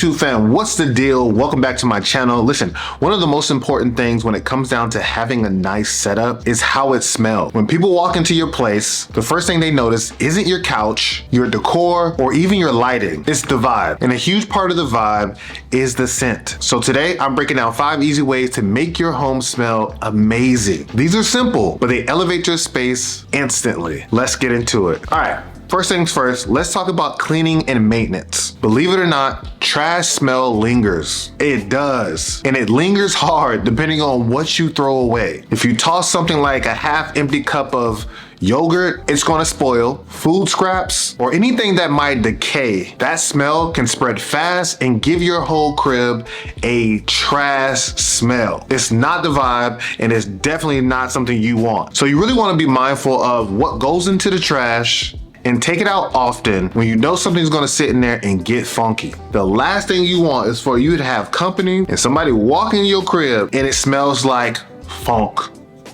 YouTube fam, what's the deal? Welcome back to my channel. Listen, one of the most important things when it comes down to having a nice setup is how it smells. When people walk into your place, the first thing they notice isn't your couch, your decor, or even your lighting. It's the vibe. And a huge part of the vibe is the scent. So today I'm breaking down 5 easy ways to make your home smell amazing. These are simple, but they elevate your space instantly. Let's get into it. All right. First things first, let's talk about cleaning and maintenance. Believe it or not, trash smell lingers. It does. And it lingers hard depending on what you throw away. If you toss something like a half-empty cup of yogurt, it's gonna spoil. Food scraps, or anything that might decay, that smell can spread fast and give your whole crib a trash smell. It's not the vibe, and it's definitely not something you want. So you really wanna be mindful of what goes into the trash and take it out often when you know something's gonna sit in there and get funky. The last thing you want is for you to have company and somebody walk in your crib and it smells like funk.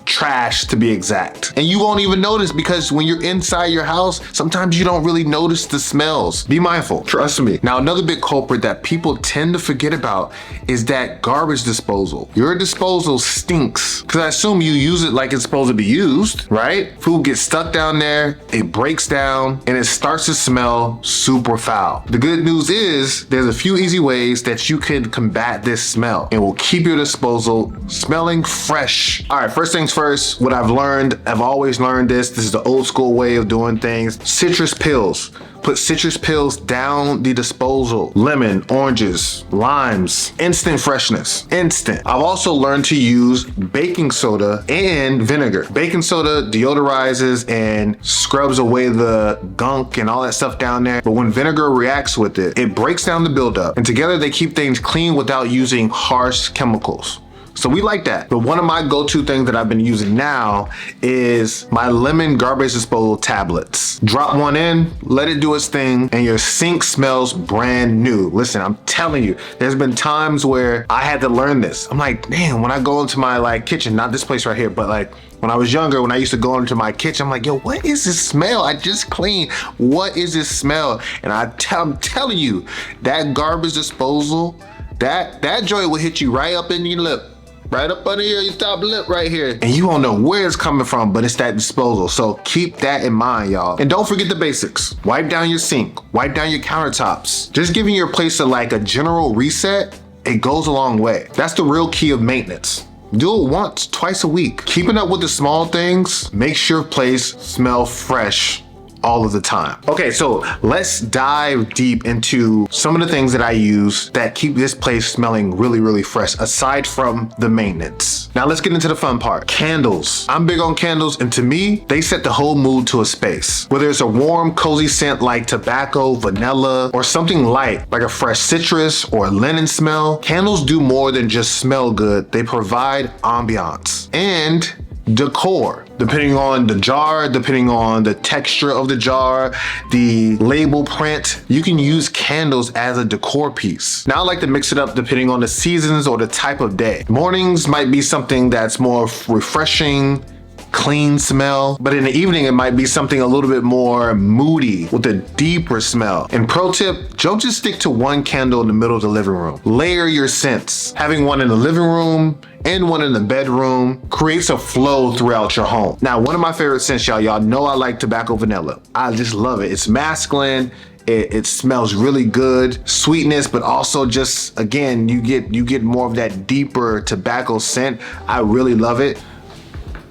Trash to be exact. And you won't even notice because when you're inside your house, sometimes you don't really notice the smells. Be mindful, trust me. Now, another big culprit that people tend to forget about is that garbage disposal. Your disposal stinks because I assume you use it like it's supposed to be used, right? Food gets stuck down there, it breaks down, and it starts to smell super foul. The good news is there's a few easy ways that you can combat this smell and will keep your disposal smelling fresh. All right, first things first, what I've learned, I've always learned this is the old school way of doing things. Citrus pills. Put citrus pills down the disposal. Lemon, oranges, limes, instant freshness, instant. I've also learned to use baking soda and vinegar. Baking soda deodorizes and scrubs away the gunk and all that stuff down there. But when vinegar reacts with it, it breaks down the buildup. And together they keep things clean without using harsh chemicals. So we like that. But one of my go-to things that I've been using now is my lemon garbage disposal tablets. Drop one in, let it do its thing, and your sink smells brand new. Listen, I'm telling you, there's been times where I had to learn this. I'm like, damn, when I go into my kitchen, not this place right here, but when I was younger, when I used to go into my kitchen, I'm like, yo, what is this smell? I just cleaned. What is this smell? And I'm telling you, that garbage disposal, that joint will hit you right up in your lip. Right up under your top lip right here. And you won't know where it's coming from, but it's that disposal. So keep that in mind, y'all. And don't forget the basics. Wipe down your sink, wipe down your countertops. Just giving your place a general reset, it goes a long way. That's the real key of maintenance. Do it once, twice a week. Keeping up with the small things makes your place smell fresh all of the time. Okay, so let's dive deep into some of the things that I use that keep this place smelling really, really fresh, aside from the maintenance. Now let's get into the fun part. Candles. I'm big on candles, and to me, they set the whole mood to a space. Whether it's a warm, cozy scent like tobacco, vanilla, or something light, like a fresh citrus or linen smell, candles do more than just smell good. They provide ambiance and decor. Depending on the jar, depending on the texture of the jar, the label print, you can use candles as a decor piece. Now I like to mix it up depending on the seasons or the type of day. Mornings might be something that's more refreshing, clean smell, but in the evening it might be something a little bit more moody with a deeper smell. And pro tip, don't just stick to one candle in the middle of the living room. Layer your scents. Having one in the living room and one in the bedroom creates a flow throughout your home. Now, one of my favorite scents, y'all know I like tobacco vanilla. I just love it. It's masculine. It smells really good, sweetness, but also just, again, you get more of that deeper tobacco scent. I really love it.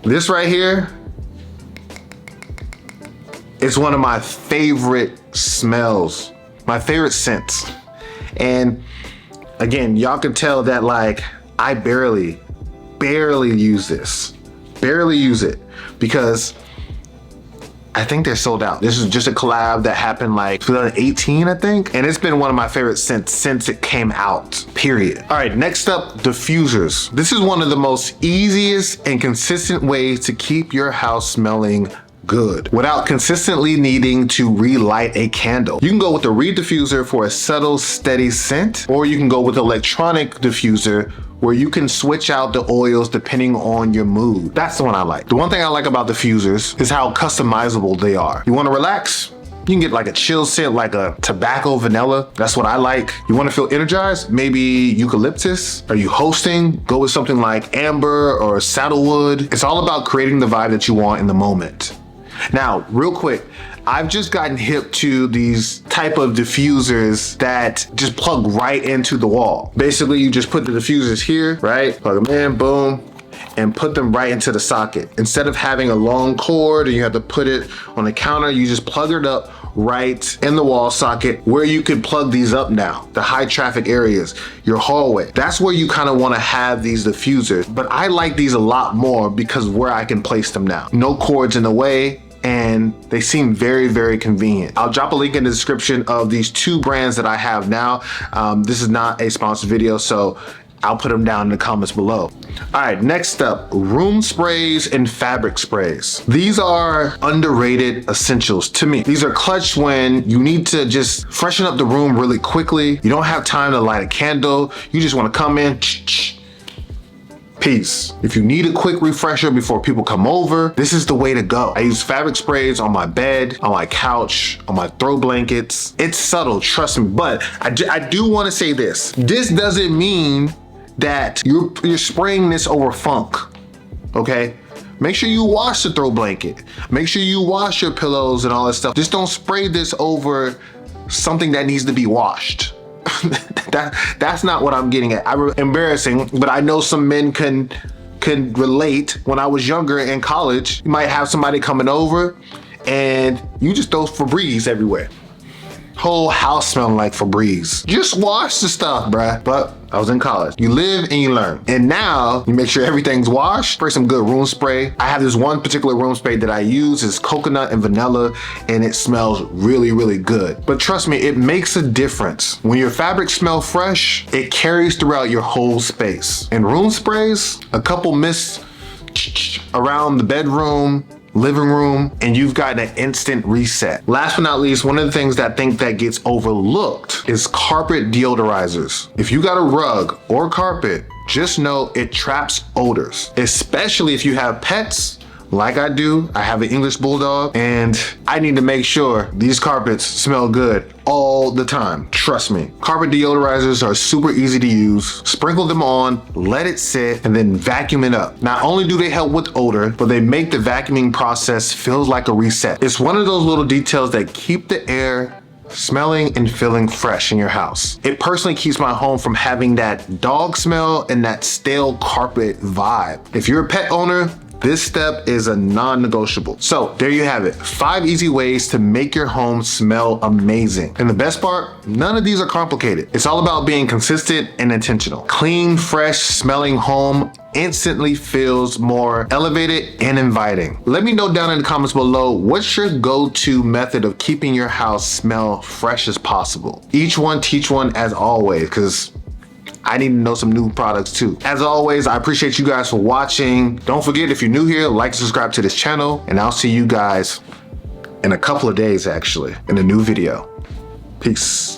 This right here, it's one of my favorite smells, my favorite scents. And again, y'all can tell that I barely use this, barely use it because I think they're sold out. This is just a collab that happened 2018, I think. And it's been one of my favorite scents since it came out, period. All right, next up, diffusers. This is one of the most easiest and consistent ways to keep your house smelling good without consistently needing to relight a candle. You can go with the reed diffuser for a subtle, steady scent, or you can go with electronic diffuser where you can switch out the oils depending on your mood. That's the one I like. The one thing I like about diffusers is how customizable they are. You want to relax? You can get like a chill scent, like a tobacco vanilla. That's what I like. You want to feel energized? Maybe eucalyptus. Are you hosting? Go with something like amber or saddlewood. It's all about creating the vibe that you want in the moment. Now, real quick, I've just gotten hip to these type of diffusers that just plug right into the wall. Basically, you just put the diffusers here, right? Plug them in, boom, and put them right into the socket. Instead of having a long cord and you have to put it on the counter, you just plug it up right in the wall socket where you can plug these up now. The high traffic areas, your hallway. That's where you kind of want to have these diffusers. But I like these a lot more because of where I can place them now. No cords in the way, and they seem very, very convenient. I'll drop a link in the description of these two brands that I have now. This is not a sponsored video, so I'll put them down in the comments below. All right, next up, room sprays and fabric sprays. These are underrated essentials to me. These are clutch when you need to just freshen up the room really quickly. You don't have time to light a candle. You just want to come in, peace. If you need a quick refresher before people come over, this is the way to go. I use fabric sprays on my bed, on my couch, on my throw blankets. It's subtle, trust me, but I do want to say this. This doesn't mean that you're spraying this over funk, okay? Make sure you wash the throw blanket. Make sure you wash your pillows and all that stuff. Just don't spray this over something that needs to be washed. That's not what I'm getting at. Embarrassing, but I know some men can relate. When I was younger in college, you might have somebody coming over and you just throw Febreze everywhere. Whole house smelling like Febreze. Just wash the stuff, bruh. But I was in college. You live and you learn. And now you make sure everything's washed. Spray some good room spray. I have this one particular room spray that I use. It's coconut and vanilla, and it smells really, really good. But trust me, it makes a difference. When your fabrics smell fresh, it carries throughout your whole space. And room sprays, a couple mists around the bedroom, living room, and you've got an instant reset. Last but not least, one of the things that I think that gets overlooked is carpet deodorizers. If you got a rug or carpet, just know it traps odors, especially if you have pets. Like I do. I have an English bulldog, and I need to make sure these carpets smell good all the time. Trust me. Carpet deodorizers are super easy to use. Sprinkle them on, let it sit, and then vacuum it up. Not only do they help with odor, but they make the vacuuming process feel like a reset. It's one of those little details that keep the air smelling and feeling fresh in your house. It personally keeps my home from having that dog smell and that stale carpet vibe. If you're a pet owner, this step is a non-negotiable. So there you have it. 5 easy ways to make your home smell amazing. And the best part, none of these are complicated. It's all about being consistent and intentional. Clean, fresh smelling home instantly feels more elevated and inviting. Let me know down in the comments below, what's your go-to method of keeping your house smell fresh as possible? Each one, teach one as always, because I need to know some new products too. As always, I appreciate you guys for watching. Don't forget, if you're new here, like and subscribe to this channel, and I'll see you guys in a couple of days actually in a new video. Peace.